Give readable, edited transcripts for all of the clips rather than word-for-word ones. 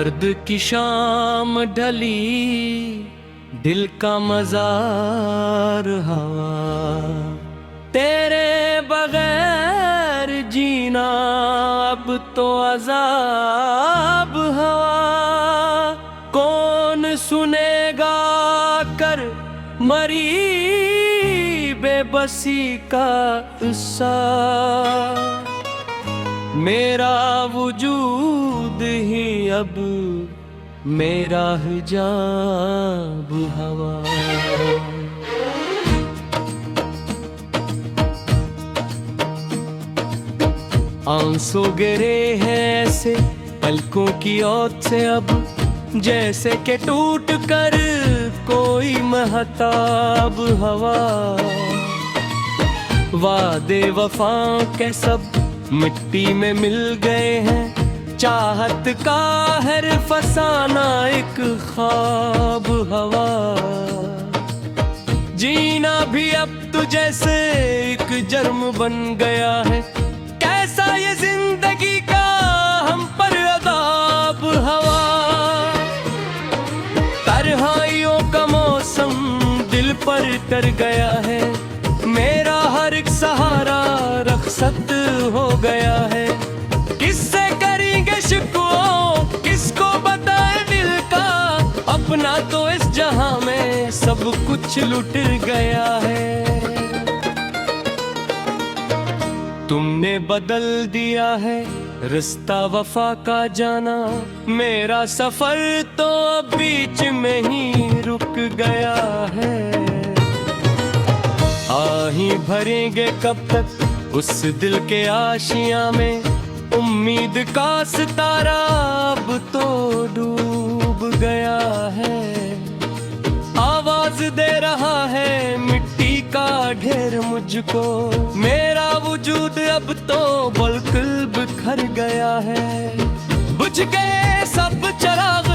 दर्द की शाम ढली, दिल का मजार हवा, तेरे बगैर जीना अब तो अजाब हवा। कौन सुनेगा कर मरी बेबसी का किस्सा, मेरा वजूद ही अब मेरा हिजाब हवा। आंसू गिरे हैं ऐसे पलकों की ओट से अब, जैसे के टूट कर कोई महताब हवा। वादे वफा के सब मिट्टी में मिल गए हैं, चाहत का हर फसाना एक ख्वाब हवा। जीना भी अब तो जैसे एक जर्म बन गया है, कैसा ये जिंदगी का हम पर अदाब हवा। तन्हाइयों का मौसम दिल पर कर गया है, मेरा हर एक सहारा रखसत हो गया है। किससे करेंगे शिकवा, किसको बताए दिल का, अपना तो इस जहां में सब कुछ लुट गया है। तुमने बदल दिया है रास्ता वफा का जाना, मेरा सफर तो बीच में ही रुक गया है। आही भरेंगे कब तक उस दिल के आशियां में, उम्मीद का सितारा अब तो डूब गया है। आवाज दे रहा है मिट्टी का ढेर मुझको, मेरा वजूद अब तो बिल्कुल बिखर गया है। बुझ गए सब चिराग,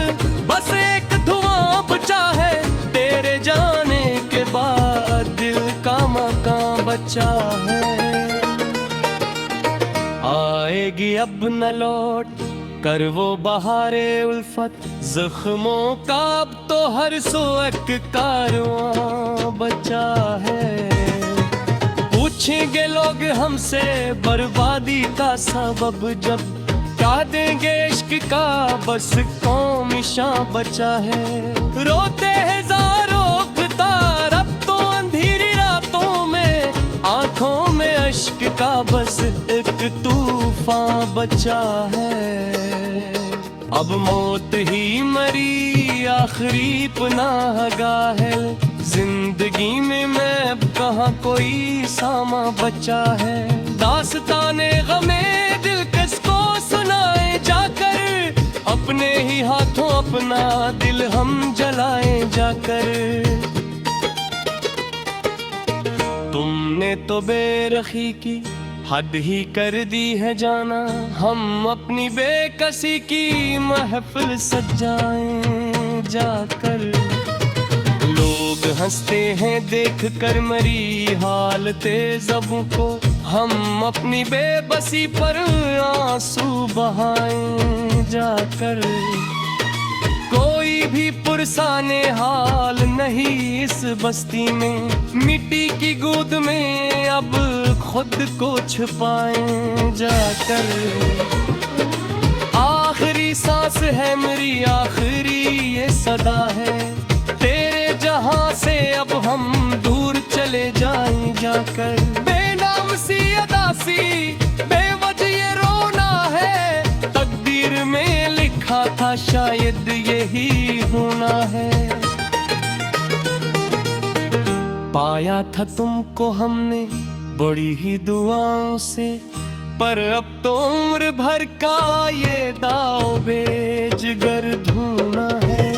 बस एक धुआं बचा है, तेरे जाने के बाद दिल का मकान बचा है। आएगी अब न लौट कर वो बहारे उल्फत, जख्मों का अब तो हर सो एक कारवां बचा है। पूछेंगे लोग हमसे बर्बादी का सबब जब, क्या देंगे इश्क का बस कौमिशा बचा है। रोते हैं ज़ारों क़तार अब तो अंधेरी रातों में, आंखों में अश्क का बस एक तूफान बचा है। अब मौत ही मरी आखिरी पनाहगाह है, जिंदगी में मैं अब कहाँ कोई सामा बचा है। दास्ताने गमे दिल किसको सुनाए जाकर, अपने ही हाथों अपना दिल हम जलाए जाकर। तुमने तो बेरखी की हद ही कर दी है जाना, हम अपनी बेकसी की महफिल सजाएं जाकर। लोग हंसते हैं देख कर मरी हालते ज़बों को, हम अपनी बेबसी पर आंसू बहाएं जाकर। कोई भी पुरसाने हाल नहीं इस बस्ती में, मिट्टी की गोद में अब खुद को छुपाएं जाकर। आखिरी सांस है मेरी आखिरी ये सदा है, तेरे जहां से अब हम दूर चले जाएं जाकर। बेनाम सी अदासी बेवजह ये रोना है, तकदीर में लिखा था शायद यही होना है। पाया था तुमको हमने बड़ी ही दुआओं से, पर अब तो उम्र भर का ये दाव बेज गर ढूंढना है।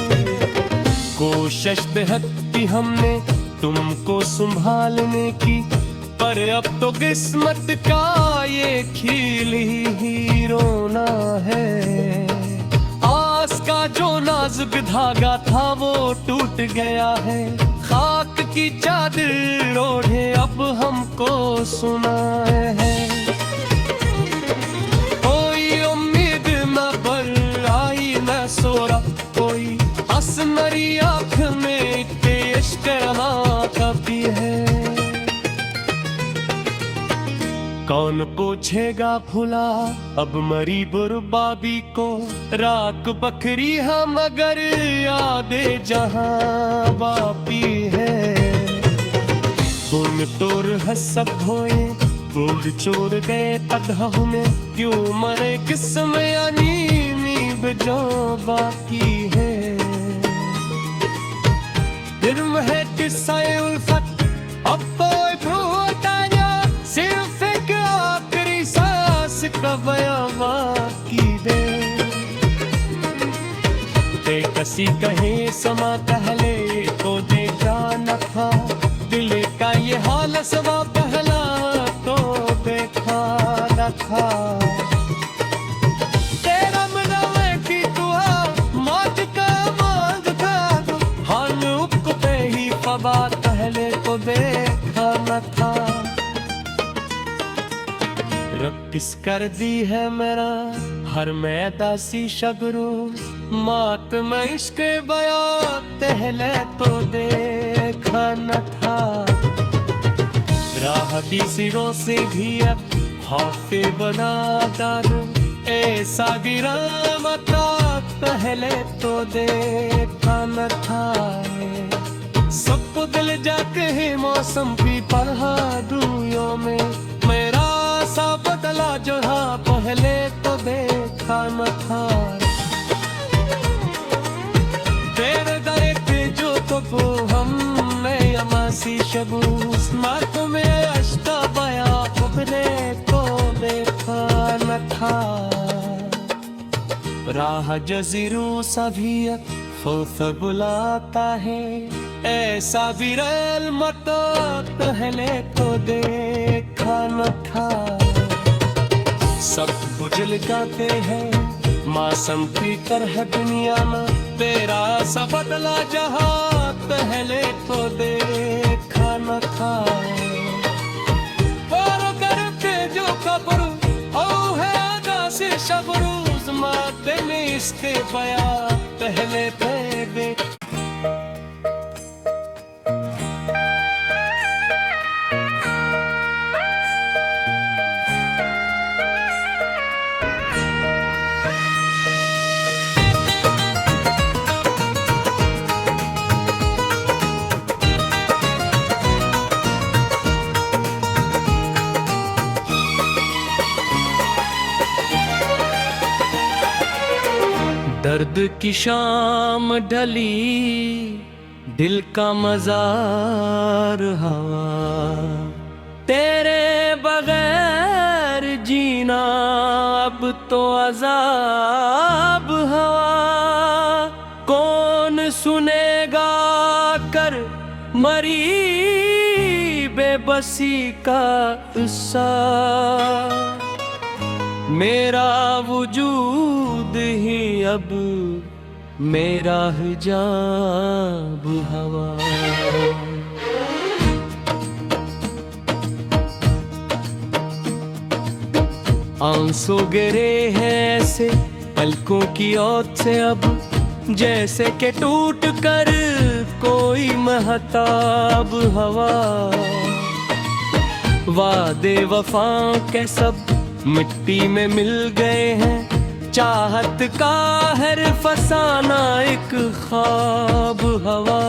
कोशिश बेहद की हमने तुमको संभालने की, पर अब तो किस्मत का ये खील ही रोना है। आस का जो नाजुक धागा था वो टूट गया है, खाक की चादर ओढ़े अब हमको सुनाए है। कोई उम्मीद न पर आई न सो तुम्हारी आँख में इतने इश्क रहा काफी है। कौन पूछेगा भुला अब मरी बुरबाबी को, राख बकरी हम मगर यादे जहां बापी है। खून तोर हसब होए बूंद चोर गए तदह में, क्यों मरे किस्म यानी नीब जो बाकी है। दिल है किस्साए उल्फत अब कोई भूताया, सिर्फ एक आखिरी सांस का बयां बाकी दे। कसी कहे समा पहले तो देखा न था, दिल का ये हाल सवा पहला तो देखा न था। तेरा मनावे की दुआ मौत का मांग था, हाल उपको पे ही फबा पहले तो देखा न था। रब किस कर दी है मेरा हर मैदासी शगरू, मात में इश्क बया पहले तो देखा न था। राह दी सिरों से भी अब हाफे बना डाल, ऐसा गिरा मता पहले तो देखा न था। सबको दिल जाके है मौसम भी पढ़ा दुनिया में, मेरा सा बदला जो हाँ पहले तो देखा न था। तेरे दरे पे जो तो वो हम मैं अमासी शबूस, मात में अश्ता बया पहले तो देखा न था। राह जजीरू सा भी खौफ बुलाता है, ऐसा विरल मत पहले तो देखा न था। सब बुझल गाते हैं मौसम की तरह दुनिया में, तेरा सा बदला जहां पहले तो देखा न था। और करके जो कब्र ओ है आगा से शबरूज, माते में इसके बया पहले पे देख। दर्द की शाम ढली दिल का मजार हवा, तेरे बगैर जीना अब तो अजाब हवा। कौन सुनेगा कर मरी बेबसी का किस्सा, मेरा वजूद ही अब मेरा हिजाब हवा। आंसू गिरे हैं ऐसे पलकों की ओट से अब, जैसे के टूट कर कोई महताब हवा। वादे वफा के सब मिट्टी में मिल गए हैं, चाहत का हर फसाना एक ख्वाब हवा।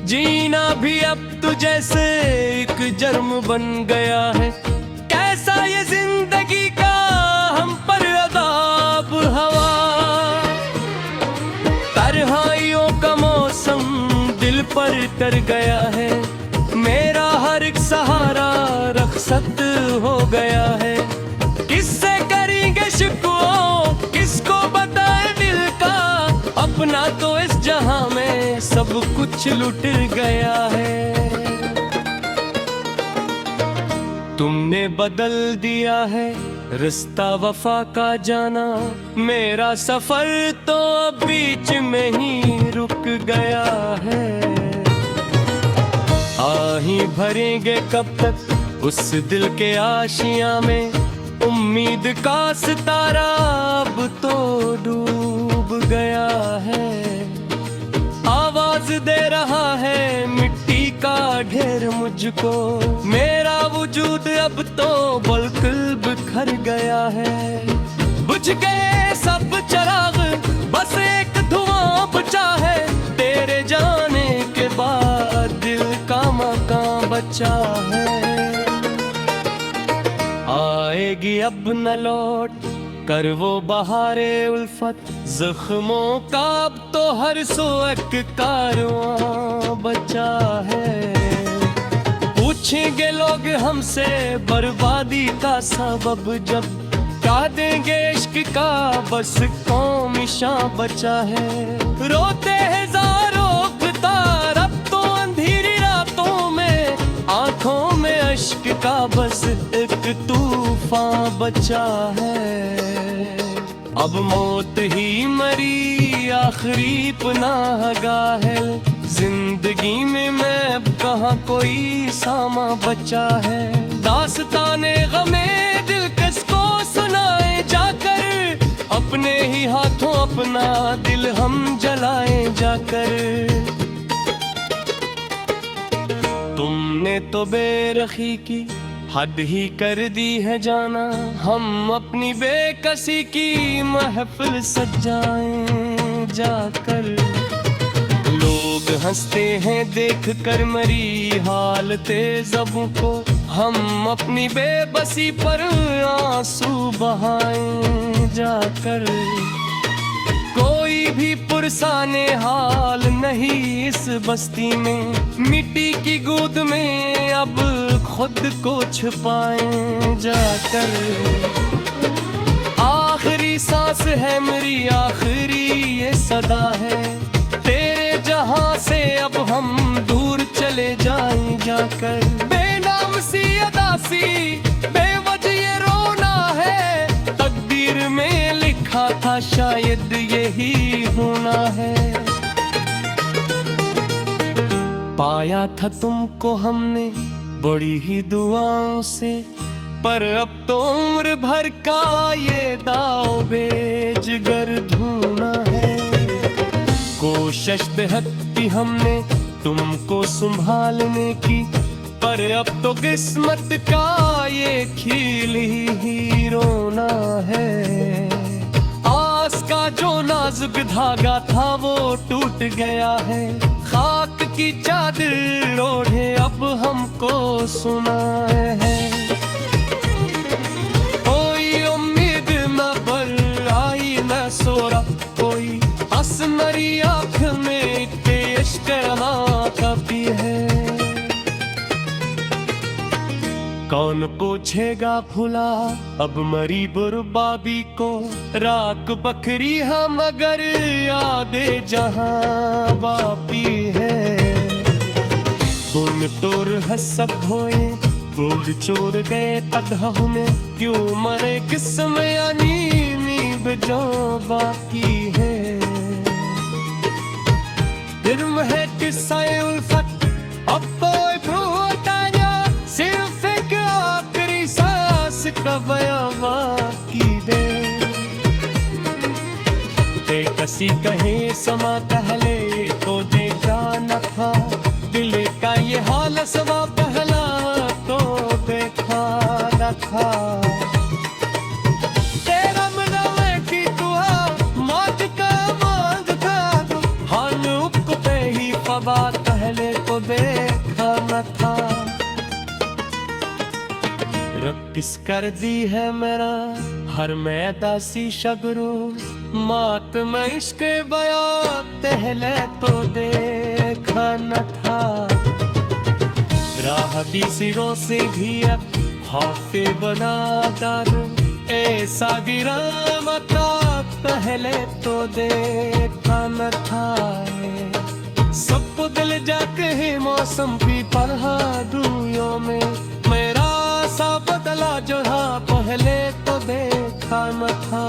जीना भी अब तो जैसे एक जर्म बन गया है, कैसा ये जिंदगी का हम पर अदाब हवा। तन्हाइयों का मौसम दिल पर तर गया है, मेरा हर एक सहारा रखसत हो गया है। किससे करेंगे शिकवा, किसको बताए दिल का, अपना तो इस जहां में सब कुछ लुट गया है। तुमने बदल दिया है रास्ता वफा का जाना, मेरा सफर तो बीच में ही रुक गया है। आही भरेंगे कब तक उस दिल के आशियां में, उम्मीद का सितारा अब तो डूब गया है। आवाज दे रहा है मिट्टी का ढेर मुझको, मेरा वजूद अब तो बिल्कुल बिखर गया है। बुझ गए सब चिराग, बस एक धुआं बचा है, तेरे जाने के बाद दिल का मकान बचा है। आएगी अब न लौट कर वो बहारे उल्फत, जख्मों का अब तो हर सो एक कारवां बचा है। पूछेंगे लोग हमसे बर्बादी का सबब जब, क्या देंगे इश्क का बस कौमिशा बचा है। रोते हजारों तार अब तो अंधेरी रातों में, आंखों में अश्क का बस एक तूफान बचा है। अब मौत ही मरी आखिरी पनाहगाह है, जिंदगी में मैं अब कहाँ कोई सामा बचा है। दास्ताने गमे दिल किसको सुनाए जाकर, अपने ही हाथों अपना दिल हम जलाए जाकर। तुमने तो बेरखी की हद ही कर दी है जाना, हम अपनी बेकसी की महफिल सजाएं जाकर। लोग हंसते हैं देख कर मरी हालते ज़बों को, हम अपनी बेबसी पर आंसू बहाएं जाकर। कोई भी पुरसाने हाल नहीं इस बस्ती में, मिट्टी की गोद में अब खुद को छुपाएं जाकर। आखिरी सांस है मेरी आखिरी ये सदा है, तेरे जहां से अब हम दूर चले जाएं जाकर। बेनाम सी अदासी बेवजह ये रोना है, तकदीर में लिखा था शायद यही होना है। पाया था तुमको हमने बड़ी ही दुआओं से, पर अब तो उम्र भर का ये दाव बेजगर ढूंढना है। कोशिश बेहद की हमने तुमको संभालने की, पर अब तो किस्मत का ये खील ही रोना है। आस का जो नाजुक धागा था वो टूट गया है, खाक की चादर ओढ़े अब हमको सुनाए है। कोई उम्मीद न पर आई न सोरा, कोई असमरी आँख में पेश करना कभी है। कौन पूछेगा भुला अब मरी बुरबाबी को, राख बकरी हम अगर यादे जहां बापी है। गुन तोर हसब होए फूल चोर गए तदह में, क्यों मरे किस्म यानी नींद जो बाकी है। दिल है किस्सा उल्फत अब कोई भूताया, सिर्फ एक आखिरी सांस का बयां बाकी दे। बेकसी कहे समा पहले तो देखा न था, दिल का ये हाल समा पहला तो देखा न था। तेरा मनावे की दुआ मौत का मांग था, हाल पे ही फबा पहले तो देखा न था। रक्स कर दी है मेरा हर मैदा सी शगरू, मात में इश्क बया पहले तो देखा न था। राह भी सिरों से भी अब हाफे बना दर, ऐसा गिरा मता पहले तो देखा न था। सब दिल जाके है मौसम भी पढ़ा दुनियों में, मेरा सा बदला जो था पहले तो देखा न था।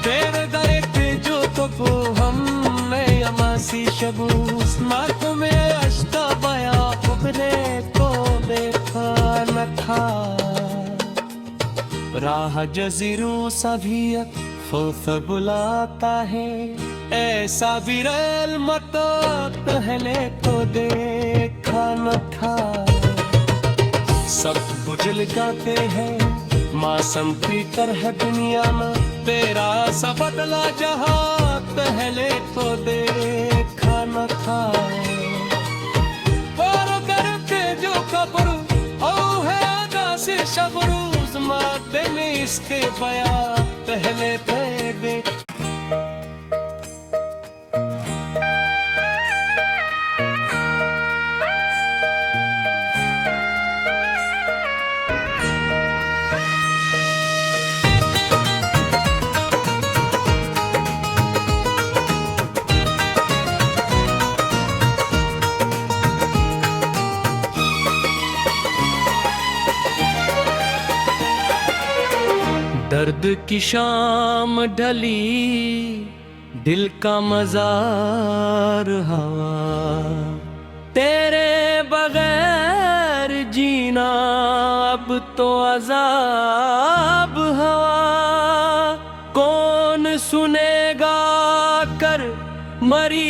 तेरे दरे जो तो को हमने यमासी शबूस मार्क में अश्ता बया अपने को देखा न था। राह जजीरू सभी खौफ बुलाता है, ऐसा विरल मत पहले तो देखा न था। सब बुझल जाते हैं मौसम की तरह दुनिया में, तेरा सा बदला जहां पहले तो देखा न था। और करके जो खबर ओ है आदा से शबरूज माते में इसके बया पहले थे देख। दर्द की शाम ढली, दिल का मजार हवा, तेरे बगैर जीना अब तो अजाब हवा। कौन सुनेगा कर मरी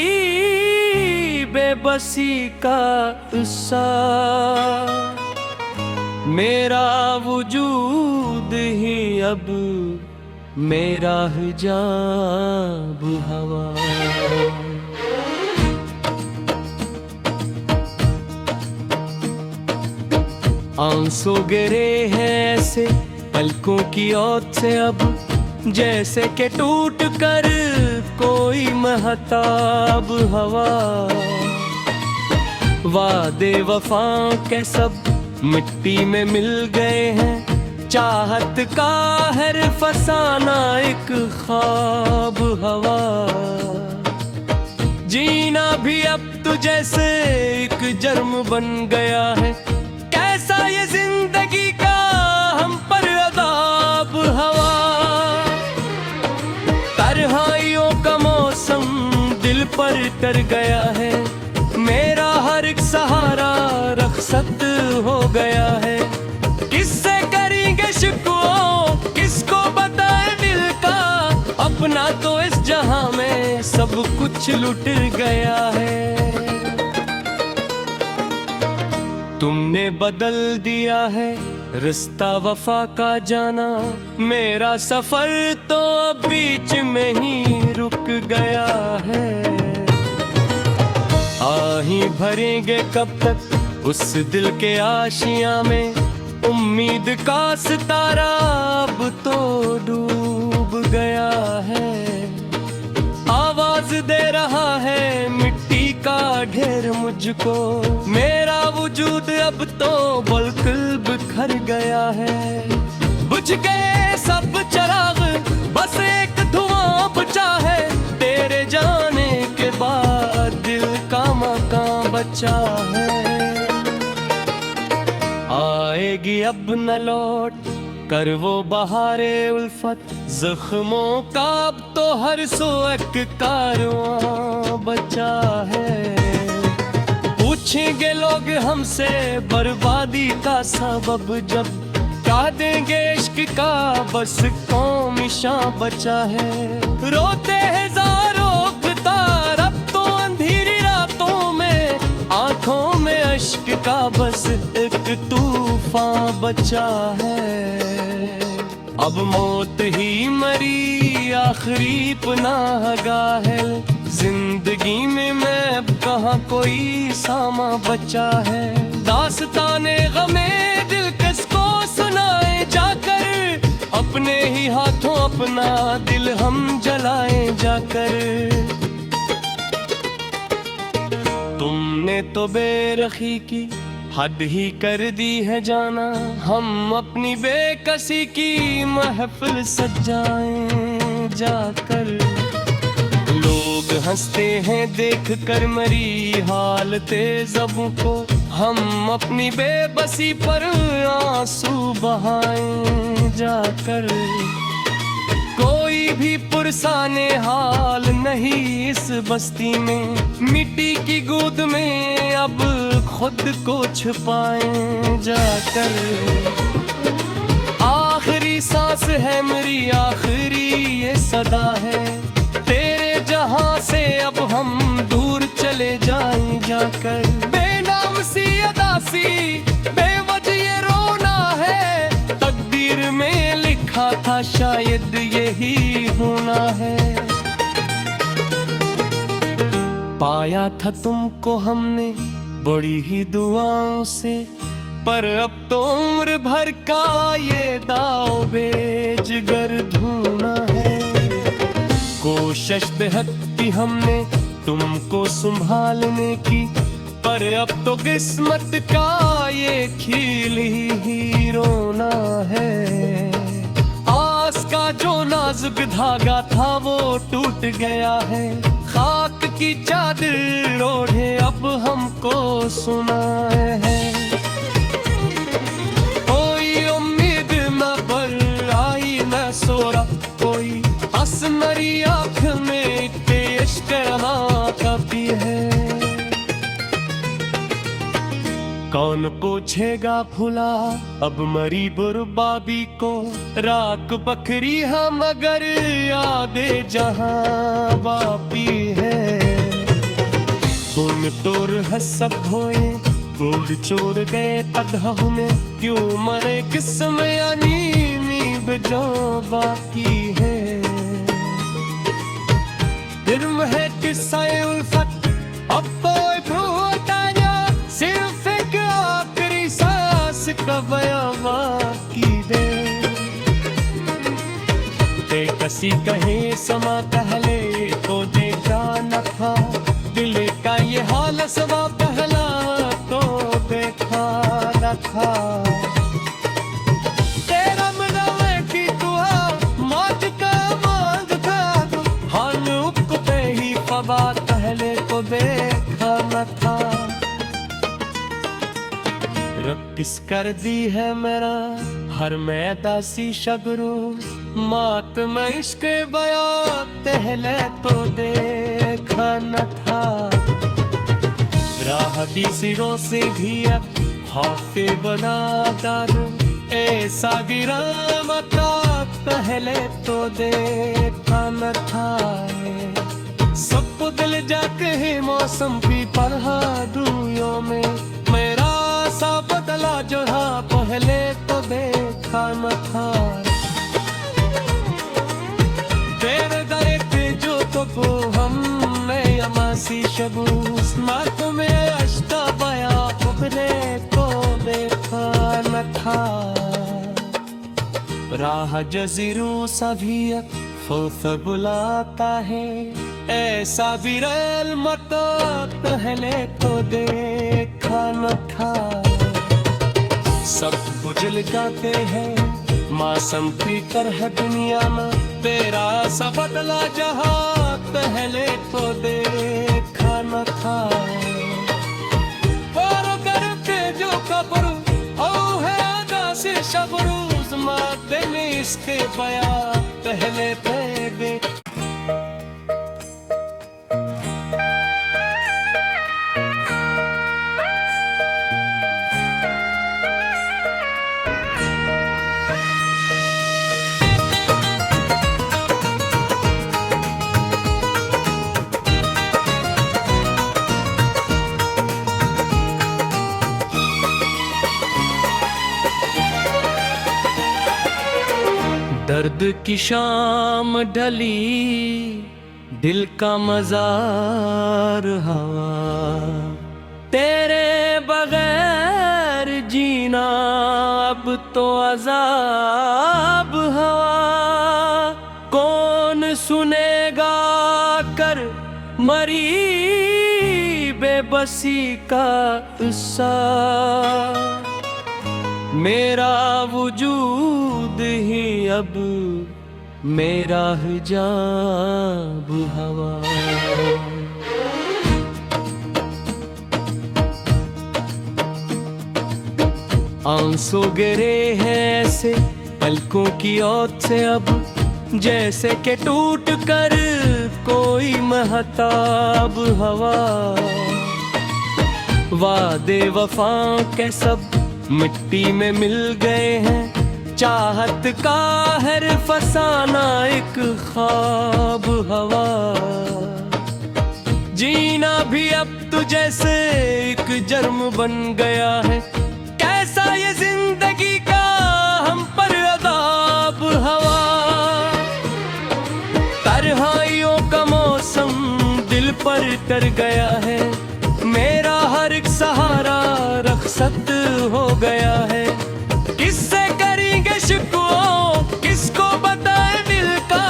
बेबसी का किस्सा, मेरा वजूद ही अब मेरा हिजाब हवा। आंसू गिरे हैं ऐसे पलकों की ओट से अब, जैसे के टूट कर कोई महताब हवा। वादे वफा के सब मिट्टी में मिल गए हैं, चाहत का हर फसाना एक ख्वाब हवा। जीना भी अब तो जैसे एक जर्म बन गया है, कैसा ये जिंदगी का हम पर अदाब हवा। तन्हाइयों का मौसम दिल पर तर गया है, मेरा हर एक सहारा रखसत हो गया है। किससे करेंगे शिकवा, किसको बताए दिल का, अपना तो इस जहां में सब कुछ लुट गया है। तुमने बदल दिया है रिश्ता वफा का जाना, मेरा सफर तो अब बीच में ही रुक गया है। आही भरेंगे कब तक उस दिल के आशियां में, उम्मीद का सितारा अब तो डूब गया है। आवाज दे रहा है मिट्टी का ढेर मुझको, मेरा वजूद अब तो बिल्कुल बिखर गया है। बुझ गए सब चिराग, बस एक धुआं बचा है, तेरे जाने के बाद दिल का मकान बचा है। आएगी अब न लौट कर वो बहारे उल्फत, जख्मों का अब तो हर सो एक कारवां बचा है। पूछेंगे लोग हमसे बर्बादी का सबब जब, क्या देंगे इश्क का बस कौम शां बचा है। रोते हैं ज़ारों तार अब तो अंधेरी रातों में, आंखों में अश्क का बस एक तूफान बचा है। अब मौत ही मरी आखिरी पनाहगाह है, जिंदगी में मैं अब कहाँ कोई सामा बचा है। दास्ताने गमे दिल किसको सुनाए जाकर, अपने ही हाथों अपना दिल हम जलाए जाकर। तुमने तो बेरखी की हद ही कर दी है जाना, हम अपनी बेकसी की महफिल सजाएं जाकर। लोग हंसते हैं देख कर मरी हालते ज़बों को, हम अपनी बेबसी पर आंसू बहाएं जाकर। कोई भी पुरसाने हाल नहीं इस बस्ती में, मिट्टी की गोद में अब खुद को छुपाएं जाकर। आखिरी सांस है मेरी आखिरी ये सदा है। तेरे जहां से अब हम दूर चले जाएं जाकर, बेनाम सी अदासी बेवजह ये रोना है। तकदीर में लिखा था शायद यही होना है। पाया था तुमको हमने बड़ी ही दुआओं से, पर अब तो उम्र भर का ये दाव बेजगर ढूंढना है। कोशिश बेहद की हमने तुमको संभालने की, पर अब तो किस्मत का ये खील ही रोना है। आस का जो नाजुक धागा था वो टूट गया है। खाक की चादर ओढ़े अब हमको सुना है। कोई उम्मीद न पर आई न सोरा, कोई असमरी आँख में इश्क रहा कभी है। कौन पूछेगा भुला अब मरी बुरबाबी को, राख बकरी हम मगर यादे जहां बापी है। तुम तोर हसब होए बूढ़ चोर गए तदह में, क्यों मरे किस्म यानी नीब जो बाकी है। दिल है किस्सा उल्फत अब तो भूताया, सिर्फ एक आखिरी सांस का बयां बाकी दे। कसी कहे समा पहले तो देखा न था, दिल का ये हाल समा पहला तो देखा न था। तेरा मनावे की दुआ मौत का मांग था, हाल पे ही फबा पहले तो देखा न था। रब किस कर दी है मेरा हर मैदा सी शबरू, मात में इश्क बया पहले तो देखा न था। राह की सिरों से भी अब हाफे बना दार, ऐसा गिरा मता पहले तो देखा न था। सब दिल जाके है मौसम भी पढ़ा दुनियों में, मेरा सा बदला जो था पहले तो देखा न था। तेरे दरे पे जो तो वो हमने यमासी शबूस, मात में अश्ता बया पहले तो देखा न था। राह जजीरू सा भी अब खौफ बुलाता है, ऐसा विरल मत पहले तो देखा न था। सब बुझल जाते हैं मौसम की तरह दुनिया में, तेरा सा बदला जहां पहले तो देखा न था। और करके जो कब्र ओ है आगा से शबरूज, माते में इसके बया पहले पे देख। दर्द की शाम ढली दिल का मजार हवा, तेरे बगैर जीना अब तो अजाब हवा। कौन सुनेगा कर मरी बेबसी का किस्सा, मेरा वजूद ही अब मेरा हिजाब हवा। आंसू गिरे हैं ऐसे पलकों की ओट से अब, जैसे के टूट कर कोई महताब हवा। वादे वफा के सब मिट्टी में मिल गए हैं, चाहत का हर फसाना एक ख्वाब हवा, जीना भी अब तो जैसे एक जर्म बन गया है। कैसा ये जिंदगी का हम पर अज़ाब हवा, तन्हाइयों का मौसम दिल पर कर गया है। मेरा हर एक सहारा रखसत हो गया है। किससे करेंगे शिकवा, किसको बताए दिल का,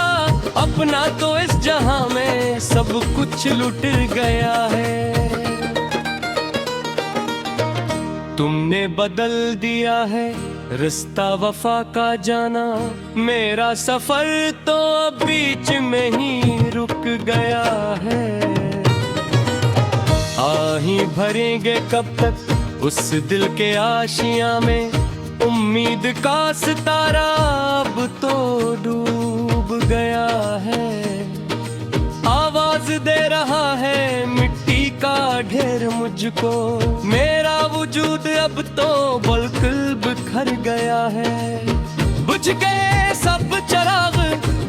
अपना तो इस जहां में सब कुछ लुट गया है। तुमने बदल दिया है रास्ता वफा का जाना, मेरा सफर तो अब बीच में ही रुक गया है। आही भरेंगे कब तक उस दिल के आशियां में, उम्मीद का सितारा अब तो डूब गया है। आवाज दे रहा है मिट्टी का ढेर मुझको, मेरा वजूद अब तो बिल्कुल बिखर गया है। बुझ गए सब चिराग,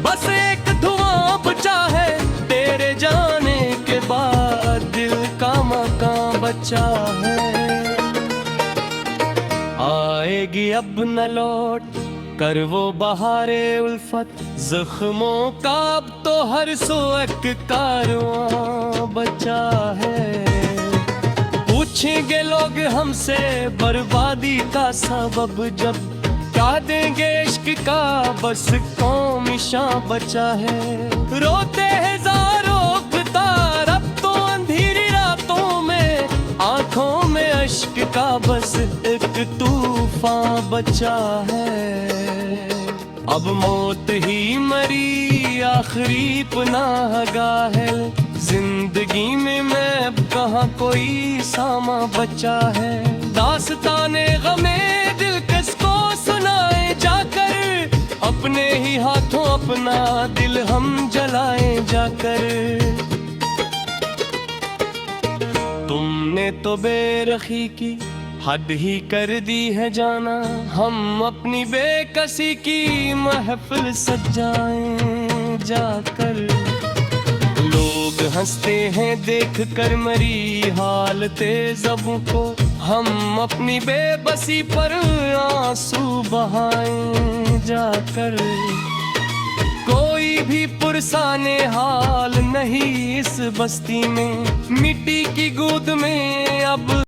बस एक धुआं बचा है। तेरे जाने के बाद दिल का मकान बचा है। आएगी अब न लौट कर वो बहारे उल्फत, जख्मों का अब तो हर सो एक कारवां बचा है। पूछेंगे लोग हमसे बर्बादी का सबब जब, क्या देंगे इश्क का बस कौमिशा बचा है। रोते हजारों तार अब तो अंधेरी रातों में, आंखों में इश्क का बस एक तूफान बचा है। अब मौत ही मरी आखिरी पनाहगाह है, जिंदगी में मैं अब कहाँ कोई सामा बचा है। दास्ताने गमे दिल किसको सुनाए जाकर, अपने ही हाथों अपना दिल हम जलाए जाकर। तुमने तो बेरखी की हद ही कर दी है जाना, हम अपनी बेकसी की महफिल सजाएं जाकर। लोग हंसते हैं देख कर मरी हालते ज़बों को, हम अपनी बेबसी पर आंसू बहाएं जाकर। कोई भी पुरसाने हाल नहीं इस बस्ती में, मिट्टी की गोद में अब